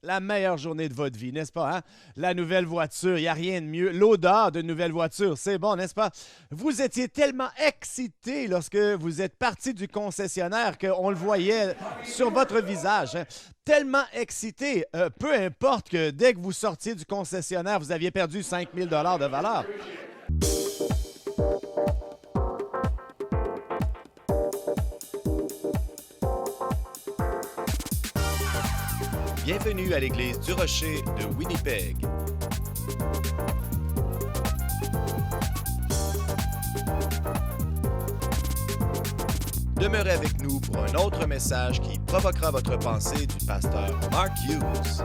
La meilleure journée de votre vie, n'est-ce pas? Hein? La nouvelle voiture, il n'y a rien de mieux. L'odeur d'une nouvelle voiture, c'est bon, n'est-ce pas? Vous étiez tellement excité lorsque vous êtes parti du concessionnaire qu'on le voyait sur votre visage. Hein? Tellement excité, peu importe que dès que vous sortiez du concessionnaire, vous aviez perdu 5 000 de valeur. Bienvenue à l'Église du Rocher de Winnipeg. Demeurez avec nous pour un autre message qui provoquera votre pensée du pasteur Mark Hughes.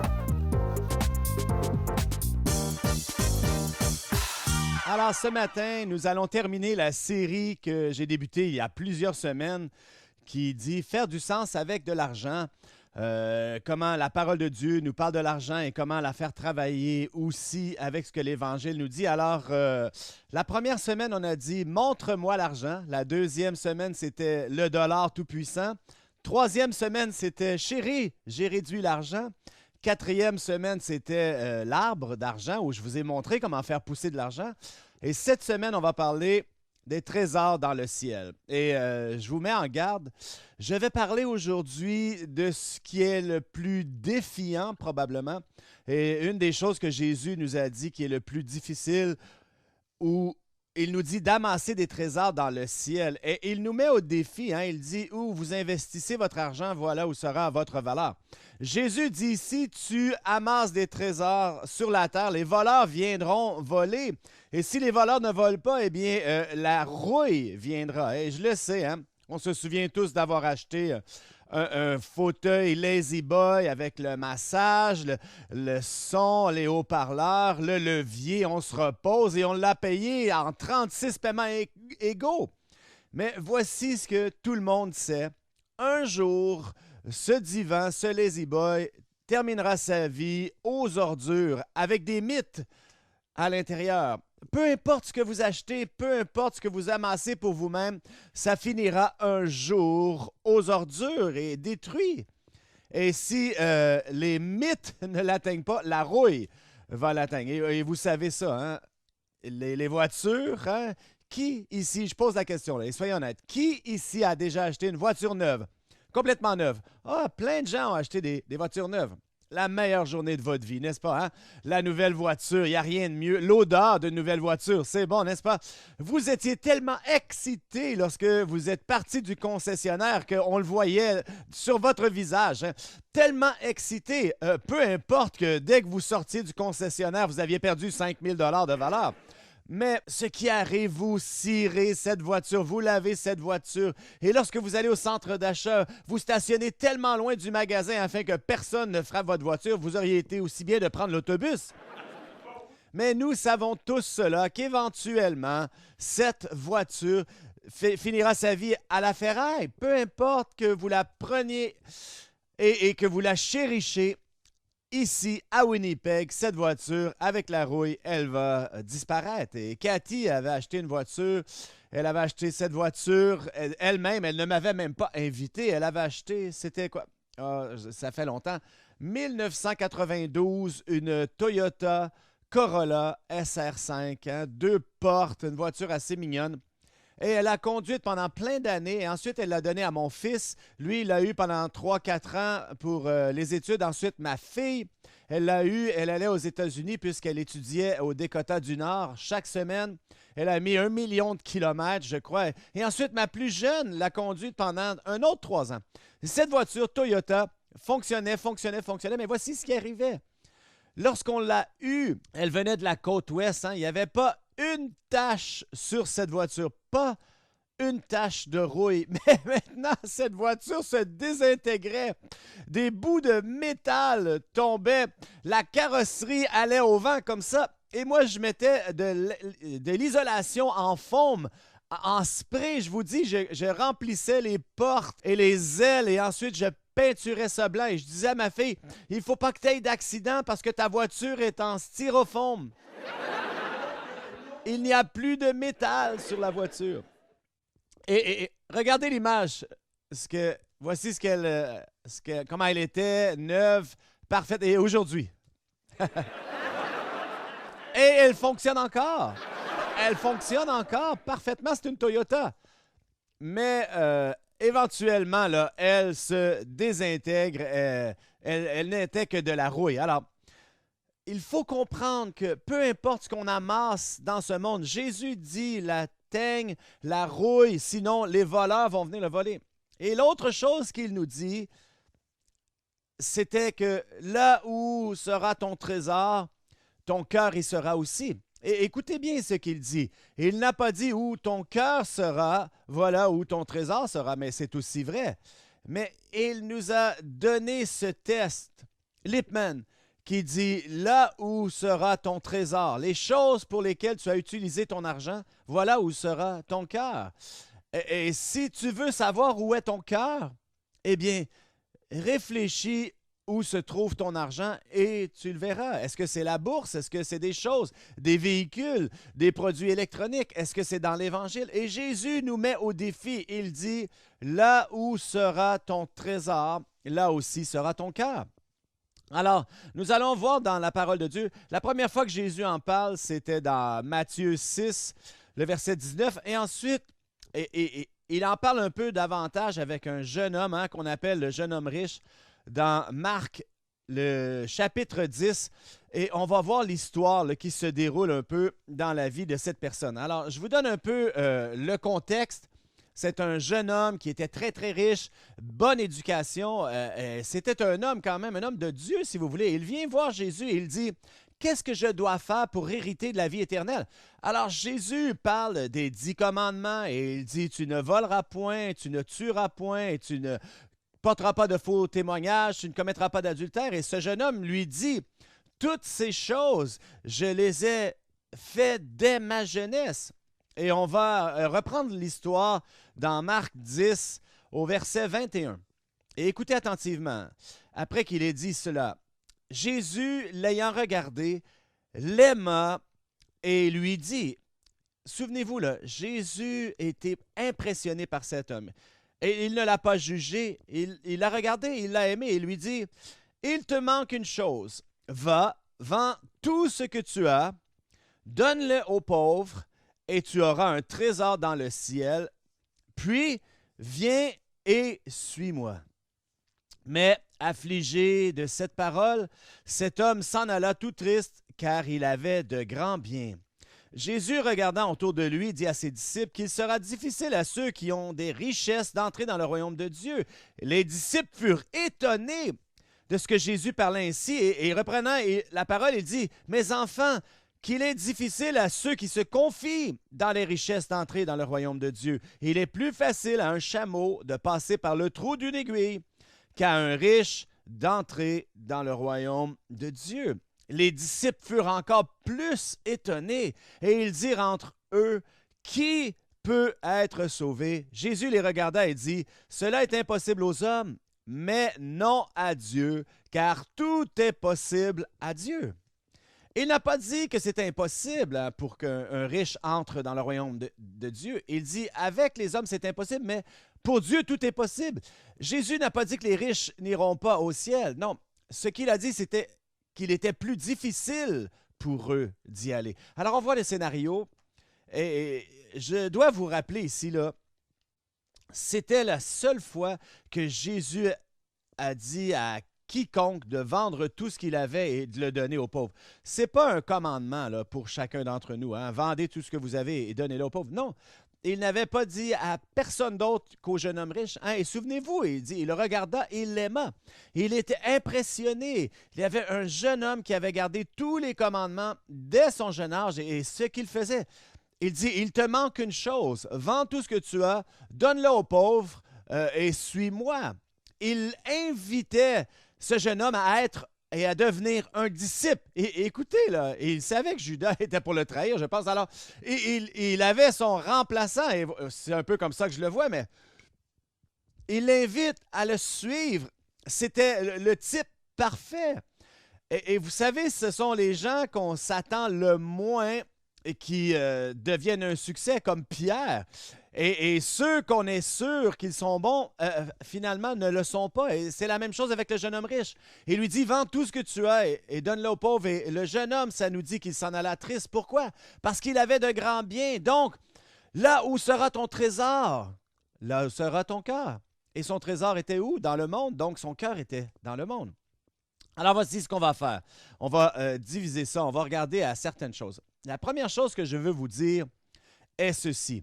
Alors, ce matin, nous allons terminer la série que j'ai débutée il y a plusieurs semaines qui dit « Faire du sens avec de l'argent ». Comment la parole de Dieu nous parle de l'argent et comment la faire travailler aussi avec ce que l'Évangile nous dit. Alors, la première semaine, on a dit « Montre-moi l'argent ». La deuxième semaine, c'était « Le dollar tout-puissant ». Troisième semaine, c'était « Chérie, j'ai réduit l'argent ». Quatrième semaine, c'était l'arbre d'argent où je vous ai montré comment faire pousser de l'argent. Et cette semaine, on va parler des trésors dans le ciel. Et je vous mets en garde. Je vais parler aujourd'hui de ce qui est le plus défiant probablement. Et une des choses que Jésus nous a dit qui est le plus difficile, où il nous dit d'amasser des trésors dans le ciel. Et il nous met au défi. Hein? Il dit, où vous investissez votre argent, voilà où sera votre valeur. Jésus dit ici, tu amasses des trésors sur la terre, les voleurs viendront voler. Et si les voleurs ne volent pas, eh bien, la rouille viendra. Et je le sais, hein? On se souvient tous d'avoir acheté un fauteuil Lazy Boy avec le massage, le son, les haut-parleurs, le levier, on se repose et on l'a payé en 36 paiements égaux. Mais voici ce que tout le monde sait. Un jour, ce divan, ce Lazy Boy terminera sa vie aux ordures avec des mythes à l'intérieur. Peu importe ce que vous achetez, peu importe ce que vous amassez pour vous-même, ça finira un jour aux ordures et détruit. Et si les mythes ne l'atteignent pas, la rouille va l'atteindre. Et vous savez ça, hein? Les voitures, hein? Qui ici, je pose la question, là, et soyez honnêtes, qui ici a déjà acheté une voiture neuve? Complètement neuve. Ah, plein de gens ont acheté des voitures neuves. La meilleure journée de votre vie, n'est-ce pas? Hein? La nouvelle voiture, il n'y a rien de mieux. L'odeur d'une nouvelle voiture, c'est bon, n'est-ce pas? Vous étiez tellement excité lorsque vous êtes parti du concessionnaire qu'on le voyait sur votre visage. Hein? Tellement excité, peu importe que dès que vous sortiez du concessionnaire, vous aviez perdu 5 000 de valeur. Mais ce qui arrive, vous cirez cette voiture, vous lavez cette voiture, et lorsque vous allez au centre d'achat, vous stationnez tellement loin du magasin afin que personne ne frappe votre voiture, vous auriez été aussi bien de prendre l'autobus. Mais nous savons tous cela, qu'éventuellement, cette voiture finira sa vie à la ferraille. Peu importe que vous la preniez et que vous la chérissez, ici, à Winnipeg, cette voiture, avec la rouille, elle va disparaître. Et Cathy avait acheté une voiture. Elle avait acheté cette voiture elle-même. Elle ne m'avait même pas invité. Elle avait acheté, c'était quoi? Ça fait longtemps. 1992, une Toyota Corolla SR5, hein, 2 portes, une voiture assez mignonne. Et elle a conduite pendant plein d'années. Et ensuite, elle l'a donnée à mon fils. Lui, il l'a eu pendant 3-4 ans pour les études. Ensuite, ma fille, elle l'a eu. Elle allait aux États-Unis puisqu'elle étudiait au Dakota du Nord chaque semaine. Elle a mis 1 million de kilomètres, je crois. Et ensuite, ma plus jeune l'a conduite pendant un autre 3 ans. Cette voiture Toyota fonctionnait. Mais voici ce qui arrivait. Lorsqu'on l'a eue, elle venait de la côte ouest. Hein, il n'y avait pas une tache sur cette voiture, pas une tache de rouille. Mais maintenant, cette voiture se désintégrait. Des bouts de métal tombaient. La carrosserie allait au vent comme ça. Et moi, je mettais de l'isolation en foam, en spray. Je vous dis, je remplissais les portes et les ailes et ensuite, je peinturais ça blanc. Et je disais à ma fille, il ne faut pas que tu aies d'accident parce que ta voiture est en styrofoam. Il n'y a plus de métal sur la voiture. Et regardez l'image. Voici comment elle était, neuve, parfaite. Et aujourd'hui. Et elle fonctionne encore. Elle fonctionne encore parfaitement. C'est une Toyota. Mais éventuellement, là, elle se désintègre. Elle n'était que de la rouille. Alors, il faut comprendre que peu importe ce qu'on amasse dans ce monde, Jésus dit la teigne, la rouille, sinon les voleurs vont venir le voler. Et l'autre chose qu'il nous dit, c'était que là où sera ton trésor, ton cœur y sera aussi. Et écoutez bien ce qu'il dit. Il n'a pas dit où ton cœur sera, voilà où ton trésor sera, mais c'est aussi vrai. Mais il nous a donné ce test, Lippmann, qui dit là où sera ton trésor, les choses pour lesquelles tu as utilisé ton argent, voilà où sera ton cœur. Et si tu veux savoir où est ton cœur, eh bien, réfléchis où se trouve ton argent et tu le verras. Est-ce que c'est la bourse? Est-ce que c'est des choses, des véhicules, des produits électroniques? Est-ce que c'est dans l'Évangile? Et Jésus nous met au défi. Il dit, là où sera ton trésor, là aussi sera ton cœur. Alors, nous allons voir dans la parole de Dieu, la première fois que Jésus en parle, c'était dans Matthieu 6, le verset 19, et ensuite, il en parle un peu davantage avec un jeune homme qu'on appelle le jeune homme riche, dans Marc, le chapitre 10, et on va voir l'histoire qui se déroule un peu dans la vie de cette personne. Alors, je vous donne un peu le contexte. C'est un jeune homme qui était très, très riche, bonne éducation. C'était un homme quand même, un homme de Dieu, si vous voulez. Il vient voir Jésus et il dit, « Qu'est-ce que je dois faire pour hériter de la vie éternelle? » Alors Jésus parle des 10 commandements et il dit, « Tu ne voleras point, tu ne tueras point, tu ne porteras pas de faux témoignages, tu ne commettras pas d'adultère. » Et ce jeune homme lui dit, « Toutes ces choses, je les ai faites dès ma jeunesse. » Et on va reprendre l'histoire dans Marc 10 au verset 21. Et écoutez attentivement. Après qu'il ait dit cela, Jésus, l'ayant regardé, l'aima et lui dit, souvenez-vous, là, Jésus était impressionné par cet homme. Et il ne l'a pas jugé, il l'a regardé, il l'a aimé et lui dit, il te manque une chose, va, vends tout ce que tu as, donne-le aux pauvres, et tu auras un trésor dans le ciel. Puis, viens et suis-moi. Mais, affligé de cette parole, cet homme s'en alla tout triste, car il avait de grands biens. Jésus, regardant autour de lui, dit à ses disciples qu'il sera difficile à ceux qui ont des richesses d'entrer dans le royaume de Dieu. Les disciples furent étonnés de ce que Jésus parlait ainsi, et reprenant la parole, il dit, « Mes enfants, qu'il est difficile à ceux qui se confient dans les richesses d'entrer dans le royaume de Dieu. Il est plus facile à un chameau de passer par le trou d'une aiguille qu'à un riche d'entrer dans le royaume de Dieu. » Les disciples furent encore plus étonnés et ils dirent entre eux, « Qui peut être sauvé? » Jésus les regarda et dit, « Cela est impossible aux hommes, mais non à Dieu, car tout est possible à Dieu. » Il n'a pas dit que c'est impossible pour qu'un riche entre dans le royaume de Dieu. Il dit, avec les hommes, c'est impossible, mais pour Dieu, tout est possible. Jésus n'a pas dit que les riches n'iront pas au ciel. Non, ce qu'il a dit, c'était qu'il était plus difficile pour eux d'y aller. Alors, on voit le scénario, et je dois vous rappeler ici, là, c'était la seule fois que Jésus a dit à quiconque de vendre tout ce qu'il avait et de le donner aux pauvres. Ce n'est pas un commandement là, pour chacun d'entre nous. Vendez tout ce que vous avez et donnez-le aux pauvres. Non, il n'avait pas dit à personne d'autre qu'au jeune homme riche. Et souvenez-vous, il le regarda et il l'aima. Il était impressionné. Il y avait un jeune homme qui avait gardé tous les commandements dès son jeune âge et ce qu'il faisait. Il dit, il te manque une chose. Vends tout ce que tu as, donne-le aux pauvres et suis-moi. Il invitait ce jeune homme à être et à devenir un disciple. Et écoutez, là, il savait que Judas était pour le trahir, je pense. Alors, il avait son remplaçant, et c'est un peu comme ça que je le vois, mais il l'invite à le suivre. C'était le type parfait. Et vous savez, ce sont les gens qu'on s'attend le moins qui deviennent un succès, comme Pierre. Et ceux qu'on est sûr qu'ils sont bons, finalement, ne le sont pas. Et c'est la même chose avec le jeune homme riche. Il lui dit, vends tout ce que tu as et donne-le aux pauvres. Et le jeune homme, ça nous dit qu'il s'en alla triste. Pourquoi? Parce qu'il avait de grands biens. Donc, là où sera ton trésor, là où sera ton cœur. Et son trésor était où? Dans le monde. Donc, son cœur était dans le monde. Alors, voici ce qu'on va faire. On va diviser ça. On va regarder à certaines choses. La première chose que je veux vous dire est ceci.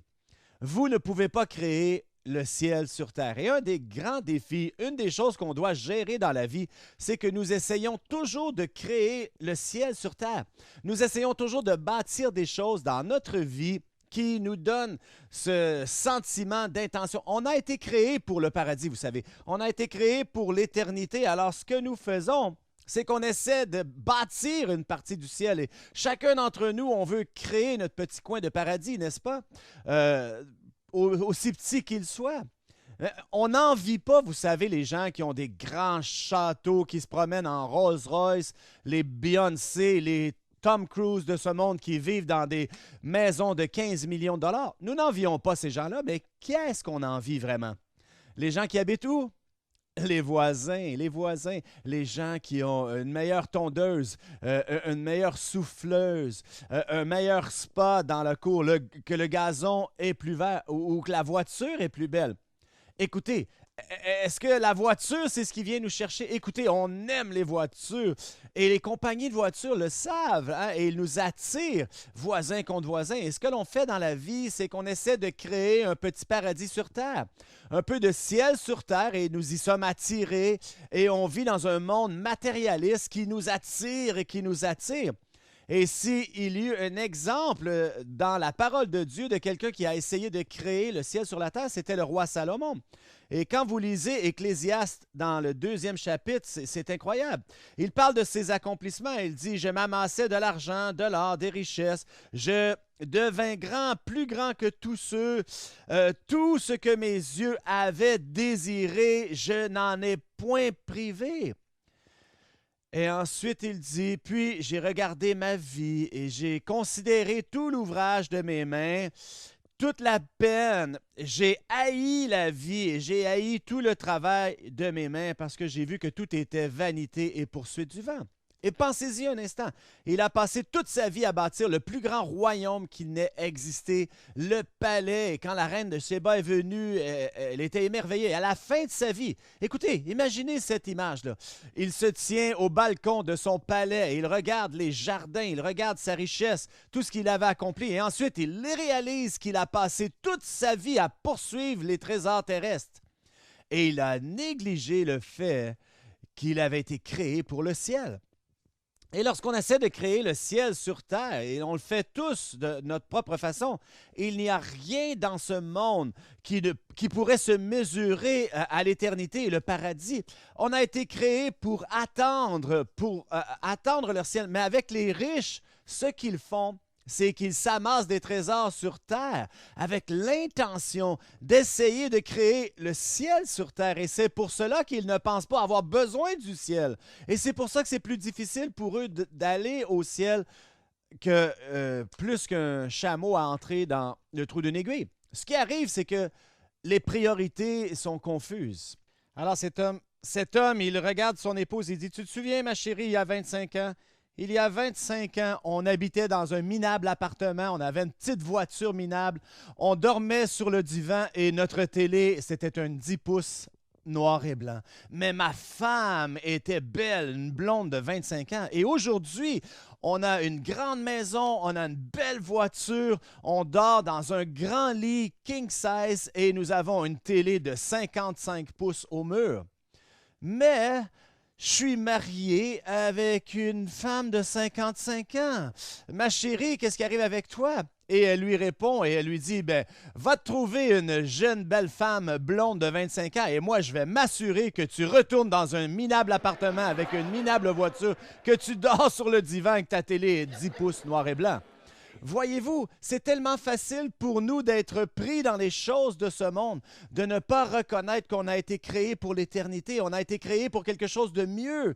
Vous ne pouvez pas créer le ciel sur terre. Et un des grands défis, une des choses qu'on doit gérer dans la vie, c'est que nous essayons toujours de créer le ciel sur terre. Nous essayons toujours de bâtir des choses dans notre vie qui nous donnent ce sentiment d'intention. On a été créé pour le paradis, vous savez. On a été créé pour l'éternité. Alors, ce que nous faisons, c'est qu'on essaie de bâtir une partie du ciel. Et chacun d'entre nous, on veut créer notre petit coin de paradis, n'est-ce pas? Aussi petit qu'il soit. On n'envie pas, vous savez, les gens qui ont des grands châteaux, qui se promènent en Rolls-Royce, les Beyoncé, les Tom Cruise de ce monde qui vivent dans des maisons de 15 millions de dollars. Nous n'envions pas ces gens-là, mais qu'est-ce qu'on envie vraiment? Les gens qui habitent où? Les voisins, les gens qui ont une meilleure tondeuse, une meilleure souffleuse, un meilleur spa dans la cour, que le gazon est plus vert ou que la voiture est plus belle. Écoutez, est-ce que la voiture, c'est ce qui vient nous chercher? Écoutez, on aime les voitures et les compagnies de voitures le savent, hein, et ils nous attirent, voisins contre voisins. Et ce que l'on fait dans la vie, c'est qu'on essaie de créer un petit paradis sur terre, un peu de ciel sur terre, et nous y sommes attirés et on vit dans un monde matérialiste qui nous attire et qui nous attire. Et s'il y a eu un exemple dans la parole de Dieu de quelqu'un qui a essayé de créer le ciel sur la terre, c'était le roi Salomon. Et quand vous lisez Ecclésiaste dans le 2e chapitre, c'est incroyable. Il parle de ses accomplissements. Il dit, je m'amassais de l'argent, de l'or, des richesses. Je devins grand, plus grand que tous ceux. Tout ce que mes yeux avaient désiré, je n'en ai point privé. Et ensuite, il dit, puis j'ai regardé ma vie et j'ai considéré tout l'ouvrage de mes mains, toute la peine. J'ai haï la vie et j'ai haï tout le travail de mes mains parce que j'ai vu que tout était vanité et poursuite du vent. Et pensez-y un instant, il a passé toute sa vie à bâtir le plus grand royaume qui n'ait existé, le palais. Et quand la reine de Séba est venue, elle était émerveillée. À la fin de sa vie, écoutez, imaginez cette image-là. Il se tient au balcon de son palais, et il regarde les jardins, il regarde sa richesse, tout ce qu'il avait accompli. Et ensuite, il réalise qu'il a passé toute sa vie à poursuivre les trésors terrestres. Et il a négligé le fait qu'il avait été créé pour le ciel. Et lorsqu'on essaie de créer le ciel sur terre, et on le fait tous de notre propre façon, il n'y a rien dans ce monde qui pourrait se mesurer à l'éternité et le paradis. On a été créé pour attendre leur ciel. Mais avec les riches, ce qu'ils font, c'est qu'ils s'amassent des trésors sur terre avec l'intention d'essayer de créer le ciel sur terre. Et c'est pour cela qu'ils ne pensent pas avoir besoin du ciel. Et c'est pour ça que c'est plus difficile pour eux d'aller au ciel que plus qu'un chameau à entrer dans le trou d'une aiguille. Ce qui arrive, c'est que les priorités sont confuses. Alors cet homme, il regarde son épouse et dit, « Tu te souviens, ma chérie, il y a 25 ans, il y a 25 ans, on habitait dans un minable appartement, on avait une petite voiture minable, on dormait sur le divan et notre télé, c'était un 10 pouces noir et blanc. Mais ma femme était belle, une blonde de 25 ans. Et aujourd'hui, on a une grande maison, on a une belle voiture, on dort dans un grand lit king size et nous avons une télé de 55 pouces au mur. Mais je suis marié avec une femme de 55 ans. Ma chérie, qu'est-ce qui arrive avec toi? » Et elle lui répond et elle lui dit, « Ben, va te trouver une jeune belle femme blonde de 25 ans et moi, je vais m'assurer que tu retournes dans un minable appartement avec une minable voiture, que tu dors sur le divan et que ta télé est 10 pouces noir et blanc. » Voyez-vous, c'est tellement facile pour nous d'être pris dans les choses de ce monde, de ne pas reconnaître qu'on a été créé pour l'éternité, on a été créé pour quelque chose de mieux,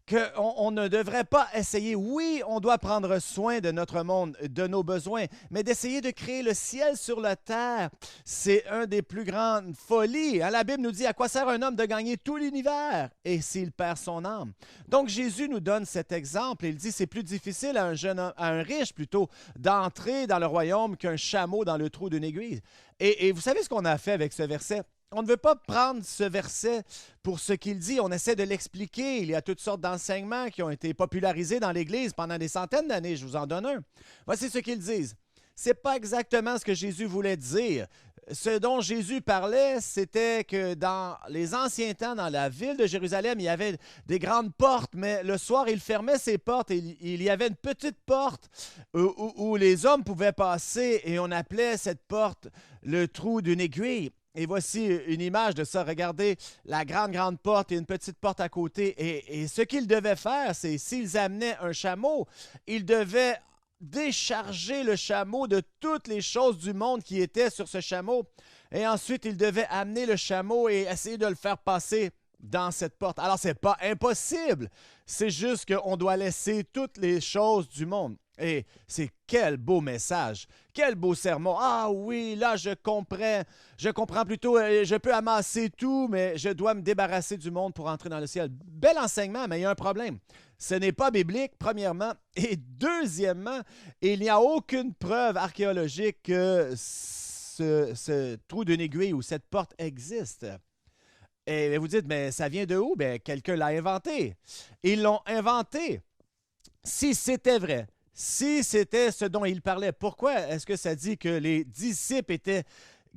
qu'on ne devrait pas essayer. Oui, on doit prendre soin de notre monde, de nos besoins, mais d'essayer de créer le ciel sur la terre, c'est un des plus grandes folies. Hein, la Bible nous dit à quoi sert un homme de gagner tout l'univers et s'il perd son âme. Donc Jésus nous donne cet exemple. Il dit c'est plus difficile à un jeune homme, à un riche plutôt, d'entrer dans le royaume qu'un chameau dans le trou d'une aiguille. Et vous savez ce qu'on a fait avec ce verset? On ne veut pas prendre ce verset pour ce qu'il dit, on essaie de l'expliquer. Il y a toutes sortes d'enseignements qui ont été popularisés dans l'Église pendant des centaines d'années. Je vous en donne un. Voici ce qu'ils disent. Ce n'est pas exactement ce que Jésus voulait dire. Ce dont Jésus parlait, c'était que dans les anciens temps, dans la ville de Jérusalem, il y avait des grandes portes, mais le soir, il fermait ces portes et il y avait une petite porte où les hommes pouvaient passer et on appelait cette porte le trou d'une aiguille. Et voici une image de ça. Regardez la grande porte et une petite porte à côté. Et ce qu'ils devaient faire, c'est s'ils amenaient un chameau, ils devaient décharger le chameau de toutes les choses du monde qui étaient sur ce chameau. Et ensuite, ils devaient amener le chameau et essayer de le faire passer dans cette porte. Alors, ce n'est pas impossible. C'est juste qu'on doit laisser toutes les choses du monde. Et c'est quel beau message, quel beau sermon. Ah oui, là, je comprends plutôt, je peux amasser tout, mais je dois me débarrasser du monde pour entrer dans le ciel. Bel enseignement, mais il y a un problème. Ce n'est pas biblique, premièrement. Et deuxièmement, il n'y a aucune preuve archéologique que ce trou d'une aiguille ou cette porte existe. Et vous dites, mais ça vient de où? Bien, quelqu'un l'a inventé. Ils l'ont inventé. Si c'était vrai, si c'était ce dont il parlait, pourquoi est-ce que ça dit que les disciples étaient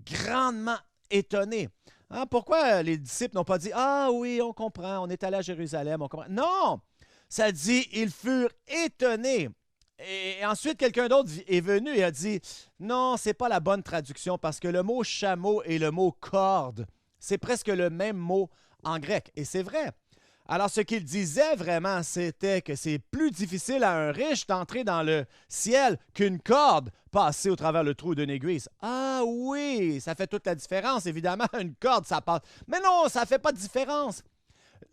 grandement étonnés? Hein, pourquoi les disciples n'ont pas dit « Ah oui, on comprend, on est allé à Jérusalem, on comprend. » Non! Ça dit « Ils furent étonnés. » Et ensuite, quelqu'un d'autre est venu et a dit « Non, ce n'est pas la bonne traduction parce que le mot chameau et le mot corde, c'est presque le même mot en grec. » Et c'est vrai. Alors, ce qu'il disait vraiment, c'était que c'est plus difficile à un riche d'entrer dans le ciel qu'une corde passée au travers le trou d'une aiguille. Ah oui, ça fait toute la différence. Évidemment, une corde, ça passe. Mais non, ça ne fait pas de différence.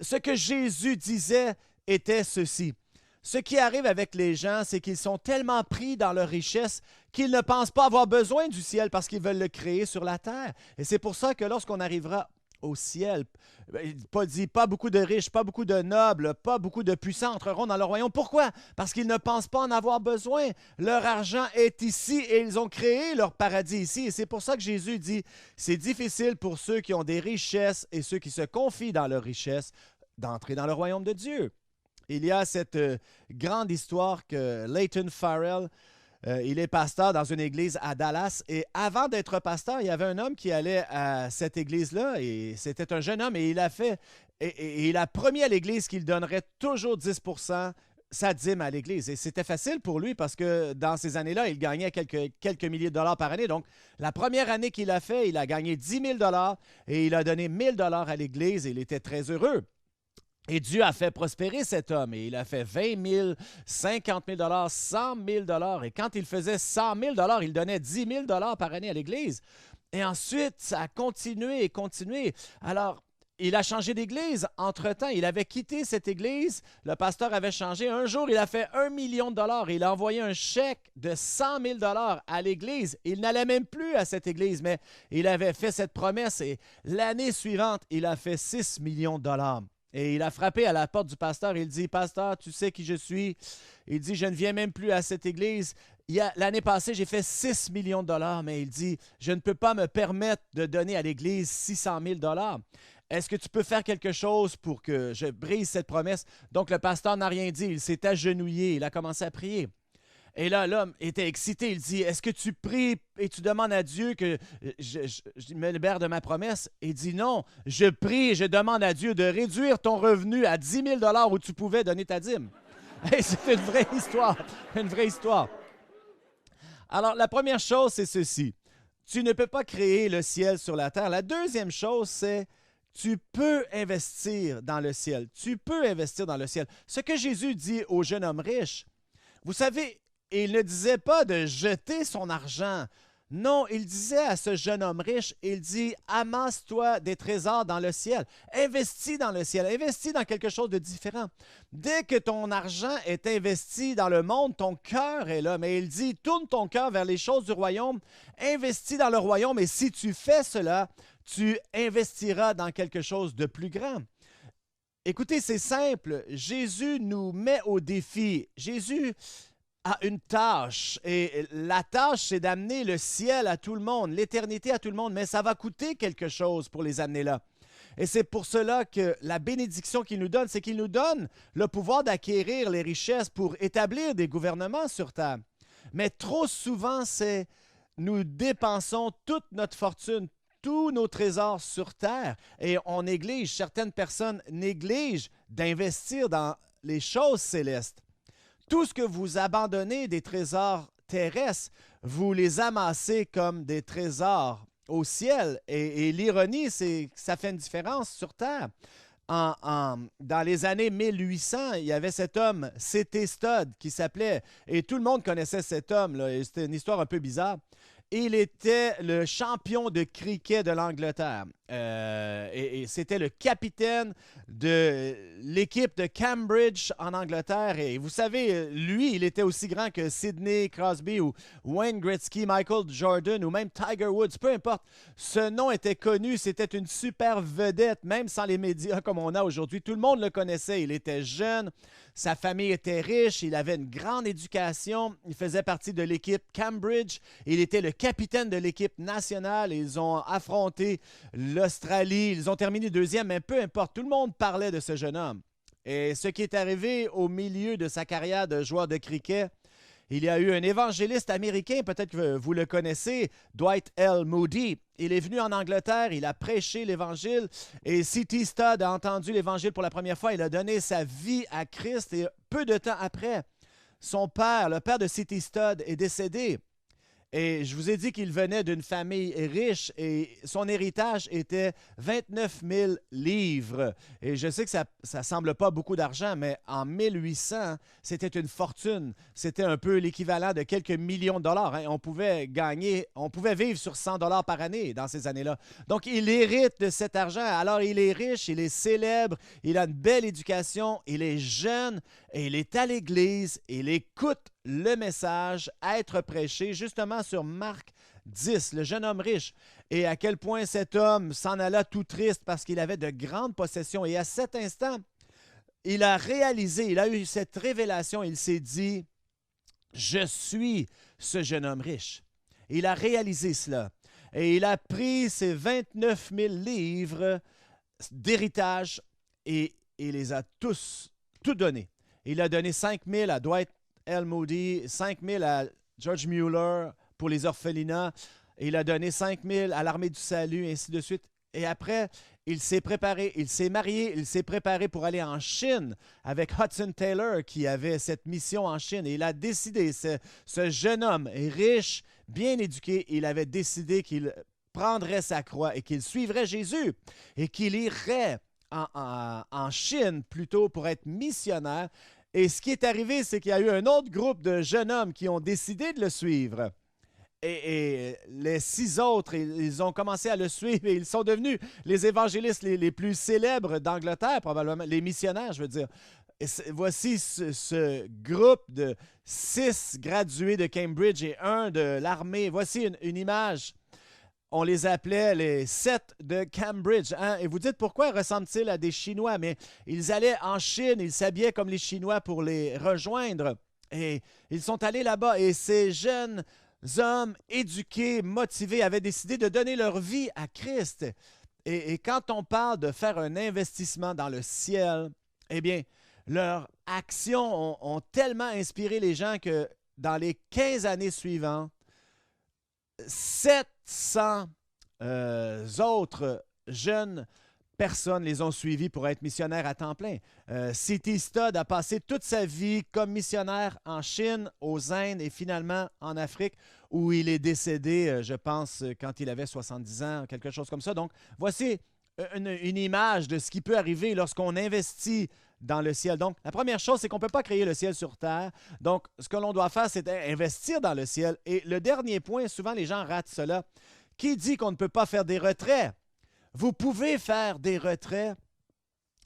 Ce que Jésus disait était ceci. Ce qui arrive avec les gens, c'est qu'ils sont tellement pris dans leur richesse qu'ils ne pensent pas avoir besoin du ciel parce qu'ils veulent le créer sur la terre. Et c'est pour ça que lorsqu'on arrivera au ciel, pas beaucoup de riches, pas beaucoup de nobles, pas beaucoup de puissants entreront dans le royaume. Pourquoi? Parce qu'ils ne pensent pas en avoir besoin. Leur argent est ici et ils ont créé leur paradis ici. Et c'est pour ça que Jésus dit, c'est difficile pour ceux qui ont des richesses et ceux qui se confient dans leurs richesses d'entrer dans le royaume de Dieu. Il y a cette grande histoire que Leighton Farrell, il est pasteur dans une église à Dallas et avant d'être pasteur, il y avait un homme qui allait à cette église-là et c'était un jeune homme et il a promis à l'église qu'il donnerait toujours 10% sa dîme à l'église. Et c'était facile pour lui parce que dans ces années-là, il gagnait quelques milliers de dollars par année. Donc, la première année qu'il a fait, il a gagné 10 000 dollars et il a donné 1 000 dollars à l'église et il était très heureux. Et Dieu a fait prospérer cet homme et il a fait 20 000, 50 000 dollars, 100 000 dollars. Et quand il faisait 100 000 dollars, il donnait 10 000 dollars par année à l'Église. Et ensuite, ça a continué et continué. Alors, il a changé d'église. Entre-temps, il avait quitté cette église. Le pasteur avait changé. Un jour, il a fait 1 million de dollars. Il a envoyé un chèque de 100 000 dollars à l'église. Il n'allait même plus à cette église, mais il avait fait cette promesse. Et l'année suivante, il a fait 6 millions de dollars. Et il a frappé à la porte du pasteur. Il dit, « Pasteur, tu sais qui je suis? » Il dit, « Je ne viens même plus à cette église. L'année passée, j'ai fait 6 millions de dollars. » Mais il dit, « Je ne peux pas me permettre de donner à l'église 600 000 dollars. Est-ce que tu peux faire quelque chose pour que je brise cette promesse? » Donc, le pasteur n'a rien dit. Il s'est agenouillé. Il a commencé à prier. Et là, l'homme était excité. Il dit, « Est-ce que tu pries et tu demandes à Dieu que je me libère de ma promesse? » Il dit, « Non, je prie et je demande à Dieu de réduire ton revenu à 10 000 dollars où tu pouvais donner ta dîme. » Et c'est une vraie histoire, une vraie histoire. Alors, la première chose, c'est ceci. Tu ne peux pas créer le ciel sur la terre. La deuxième chose, c'est tu peux investir dans le ciel. Tu peux investir dans le ciel. Ce que Jésus dit au jeune homme riche, vous savez, Et il ne disait pas de jeter son argent. Non, il disait à ce jeune homme riche, il dit, amasse-toi des trésors dans le ciel, investis dans le ciel, investis dans quelque chose de différent. Dès que ton argent est investi dans le monde, ton cœur est là. Mais il dit, tourne ton cœur vers les choses du royaume, investis dans le royaume, et si tu fais cela, tu investiras dans quelque chose de plus grand. Écoutez, c'est simple, Jésus nous met au défi. Jésus a une tâche et la tâche, c'est d'amener le ciel à tout le monde, l'éternité à tout le monde, mais ça va coûter quelque chose pour les amener là. Et c'est pour cela que la bénédiction qu'il nous donne, c'est qu'il nous donne le pouvoir d'acquérir les richesses pour établir des gouvernements sur terre. Mais trop souvent, c'est nous dépensons toute notre fortune, tous nos trésors sur terre et on néglige, certaines personnes négligent d'investir dans les choses célestes. Tout ce que vous abandonnez des trésors terrestres, vous les amassez comme des trésors au ciel. Et l'ironie, c'est que ça fait une différence sur terre. Dans les années 1800, il y avait cet homme, C.T. Studd, qui s'appelait, et tout le monde connaissait cet homme, là, et c'était une histoire un peu bizarre. Il était le champion de cricket de l'Angleterre et c'était le capitaine de l'équipe de Cambridge en Angleterre. Et vous savez, lui, il était aussi grand que Sidney Crosby ou Wayne Gretzky, Michael Jordan ou même Tiger Woods, peu importe. Ce nom était connu, c'était une super vedette, même sans les médias comme on a aujourd'hui. Tout le monde le connaissait, il était jeune. Sa famille était riche, il avait une grande éducation, il faisait partie de l'équipe Cambridge, il était le capitaine de l'équipe nationale, ils ont affronté l'Australie, ils ont terminé deuxième, mais peu importe, tout le monde parlait de ce jeune homme. Et ce qui est arrivé au milieu de sa carrière de joueur de cricket, il y a eu un évangéliste américain, peut-être que vous le connaissez, Dwight L. Moody. Il est venu en Angleterre, il a prêché l'Évangile et C.T. Studd a entendu l'Évangile pour la première fois. Il a donné sa vie à Christ et peu de temps après, son père, le père de C.T. Studd, est décédé. Et je vous ai dit qu'il venait d'une famille riche et son héritage était 29 000 livres. Et je sais que ça ne semble pas beaucoup d'argent, mais en 1800, c'était une fortune. C'était un peu l'équivalent de quelques millions de dollars. Hein. On pouvait vivre sur 100 dollars par année dans ces années-là. Donc, il hérite de cet argent. Alors, il est riche, il est célèbre, il a une belle éducation, il est jeune et il est à l'église, il écoute le message être prêché justement sur Marc 10, le jeune homme riche, et à quel point cet homme s'en alla tout triste parce qu'il avait de grandes possessions. Et à cet instant, il a réalisé, il a eu cette révélation, il s'est dit, je suis ce jeune homme riche. Il a réalisé cela. Et il a pris ses 29 000 livres d'héritage et il les a tous, tout donné. Il a donné 5 000 à Dwight L. Moody, 5 000 à George Mueller pour les orphelinats. Il a donné 5 000 à l'Armée du Salut, ainsi de suite. Et après, il s'est préparé, il s'est marié, il s'est préparé pour aller en Chine avec Hudson Taylor qui avait cette mission en Chine. Et il a décidé, ce jeune homme riche, bien éduqué, il avait décidé qu'il prendrait sa croix et qu'il suivrait Jésus et qu'il irait en Chine plutôt pour être missionnaire. Et ce qui est arrivé, c'est qu'il y a eu un autre groupe de jeunes hommes qui ont décidé de le suivre. Et les 6 autres, ils ont commencé à le suivre et ils sont devenus les évangélistes les plus célèbres d'Angleterre, probablement, les missionnaires, je veux dire. Et voici ce groupe de 6 gradués de Cambridge et 1 de l'armée. Voici une image. On les appelait les 7 de Cambridge. Hein? Et vous dites, pourquoi ressemblent-ils à des Chinois? Mais ils allaient en Chine, ils s'habillaient comme les Chinois pour les rejoindre. Et ils sont allés là-bas. Et ces jeunes hommes éduqués, motivés, avaient décidé de donner leur vie à Christ. Et quand on parle de faire un investissement dans le ciel, eh bien, leurs actions ont tellement inspiré les gens que dans les 15 années suivantes, 700 autres jeunes personnes les ont suivis pour être missionnaires à temps plein. C.T. Studd a passé toute sa vie comme missionnaire en Chine, aux Indes et finalement en Afrique, où il est décédé, je pense, quand il avait 70 ans, quelque chose comme ça. Donc, voici une image de ce qui peut arriver lorsqu'on investit dans le ciel. Donc, la première chose, c'est qu'on ne peut pas créer le ciel sur terre. Donc, ce que l'on doit faire, c'est investir dans le ciel. Et le dernier point, souvent les gens ratent cela. Qui dit qu'on ne peut pas faire des retraits? Vous pouvez faire des retraits.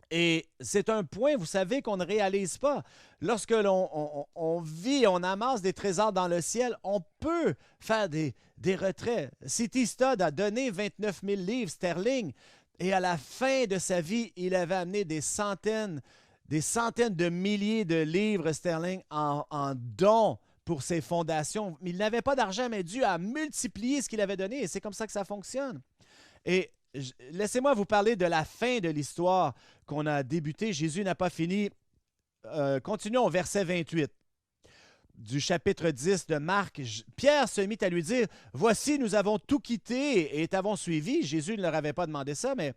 Et c'est un point, vous savez, qu'on ne réalise pas. Lorsque on vit, on amasse des trésors dans le ciel, on peut faire des retraits. C.T. Studd a donné 29 000 livres sterling et à la fin de sa vie, il avait amené des centaines de milliers de livres sterling en dons pour ses fondations. Il n'avait pas d'argent, mais Dieu a multiplié ce qu'il avait donné et c'est comme ça que ça fonctionne. Et laissez-moi vous parler de la fin de l'histoire qu'on a débutée. Jésus n'a pas fini. Continuons au verset 28 du chapitre 10 de Marc. Pierre se mit à lui dire, « Voici, nous avons tout quitté et t'avons suivi. » Jésus ne leur avait pas demandé ça, mais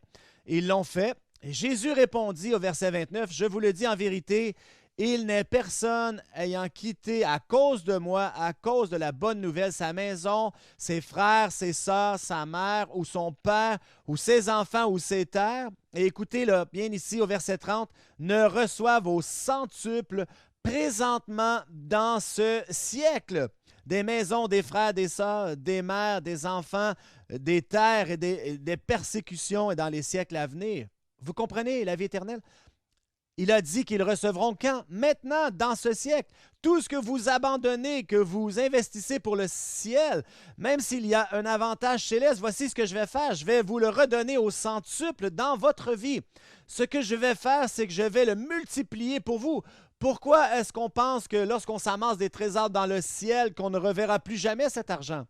ils l'ont fait. Et Jésus répondit au verset 29, « Je vous le dis en vérité, il n'est personne ayant quitté à cause de moi, à cause de la bonne nouvelle, sa maison, ses frères, ses sœurs, sa mère ou son père, ou ses enfants ou ses terres. » Et écoutez là, bien ici au verset 30, « ne reçoivent au centuple présentement dans ce siècle des maisons, des frères, des sœurs, des mères, des enfants, des terres et des persécutions et dans les siècles à venir. » Vous comprenez la vie éternelle? Il a dit qu'ils recevront quand? Maintenant, dans ce siècle. Tout ce que vous abandonnez, que vous investissez pour le ciel, même s'il y a un avantage céleste, voici ce que je vais faire. Je vais vous le redonner au centuple dans votre vie. Ce que je vais faire, c'est que je vais le multiplier pour vous. Pourquoi est-ce qu'on pense que lorsqu'on s'amasse des trésors dans le ciel, qu'on ne reverra plus jamais cet argent?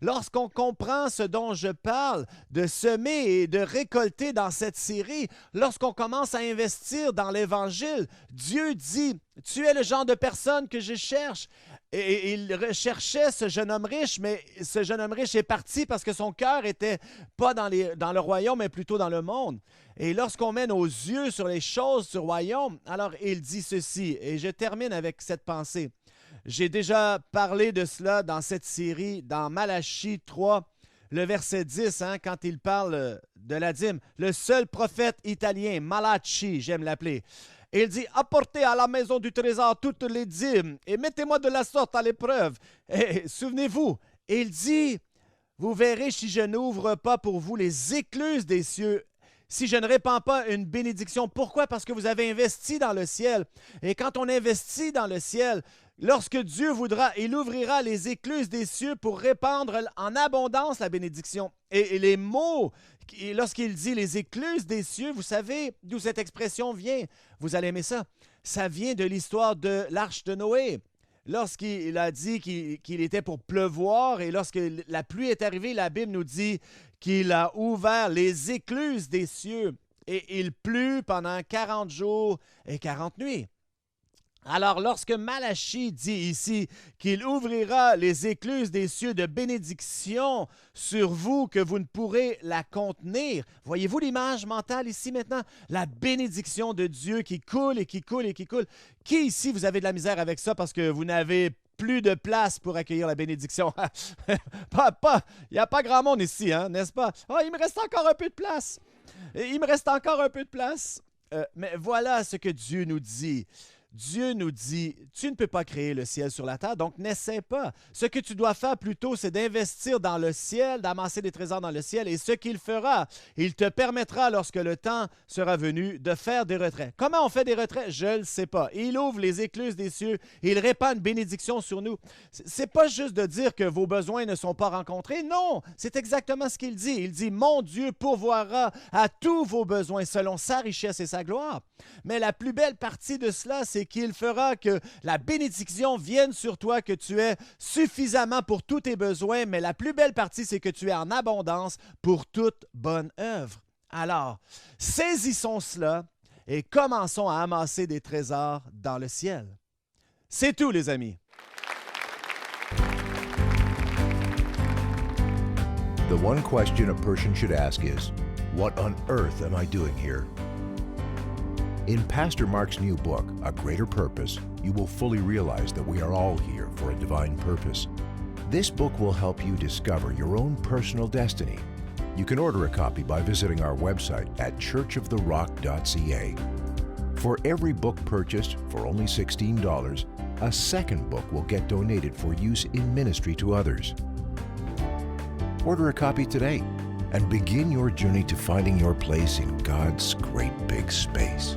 Lorsqu'on comprend ce dont je parle, de semer et de récolter dans cette série, lorsqu'on commence à investir dans l'Évangile, Dieu dit, « Tu es le genre de personne que je cherche. » Et il recherchait ce jeune homme riche, mais ce jeune homme riche est parti parce que son cœur n'était pas dans le royaume, mais plutôt dans le monde. Et lorsqu'on met nos yeux sur les choses du royaume, alors il dit ceci, et je termine avec cette pensée. J'ai déjà parlé de cela dans cette série, dans Malachie 3, le verset 10, quand il parle de la dîme. Le seul prophète italien, Malachi, j'aime l'appeler. Il dit, « Apportez à la maison du trésor toutes les dîmes et mettez-moi de la sorte à l'épreuve. » Et souvenez-vous, il dit, « Vous verrez si je n'ouvre pas pour vous les écluses des cieux. » Si je ne répands pas une bénédiction, pourquoi? Parce que vous avez investi dans le ciel. Et quand on investit dans le ciel, lorsque Dieu voudra, il ouvrira les écluses des cieux pour répandre en abondance la bénédiction. Et les mots, lorsqu'il dit les écluses des cieux, vous savez d'où cette expression vient? Vous allez aimer ça. Ça vient de l'histoire de l'arche de Noé. Lorsqu'il a dit qu'il était pour pleuvoir et lorsque la pluie est arrivée, la Bible nous dit qu'il a ouvert les écluses des cieux et il plut pendant 40 jours et 40 nuits. Alors, lorsque Malachie dit ici qu'il ouvrira les écluses des cieux de bénédiction sur vous, que vous ne pourrez la contenir, voyez-vous l'image mentale ici maintenant? La bénédiction de Dieu qui coule et qui coule et qui coule. Qui ici, vous avez de la misère avec ça parce que vous n'avez plus de place pour accueillir la bénédiction? Il n'y a pas grand monde ici, n'est-ce pas? Oh, il me reste encore un peu de place. Il me reste encore un peu de place. Mais voilà ce que Dieu nous dit. Dieu nous dit, tu ne peux pas créer le ciel sur la terre, donc n'essaie pas. Ce que tu dois faire plutôt, c'est d'investir dans le ciel, d'amasser des trésors dans le ciel, et ce qu'il fera, il te permettra, lorsque le temps sera venu, de faire des retraits. Comment on fait des retraits? Je ne le sais pas. Il ouvre les écluses des cieux, il répand une bénédiction sur nous. C'est pas juste de dire que vos besoins ne sont pas rencontrés. Non, c'est exactement ce qu'il dit. Il dit, mon Dieu pourvoira à tous vos besoins selon sa richesse et sa gloire. Mais la plus belle partie de cela, c'est qu'il fera que la bénédiction vienne sur toi, que tu aies suffisamment pour tous tes besoins, mais la plus belle partie, c'est que tu es en abondance pour toute bonne œuvre. Alors, saisissons cela et commençons à amasser des trésors dans le ciel. C'est tout, les amis. The one question a person should ask is, what on earth am I doing here? In Pastor Mark's new book, A Greater Purpose, you will fully realize that we are all here for a divine purpose. This book will help you discover your own personal destiny. You can order a copy by visiting our website at churchoftherock.ca. For every book purchased for only $16, a second book will get donated for use in ministry to others. Order a copy today and begin your journey to finding your place in God's great big space.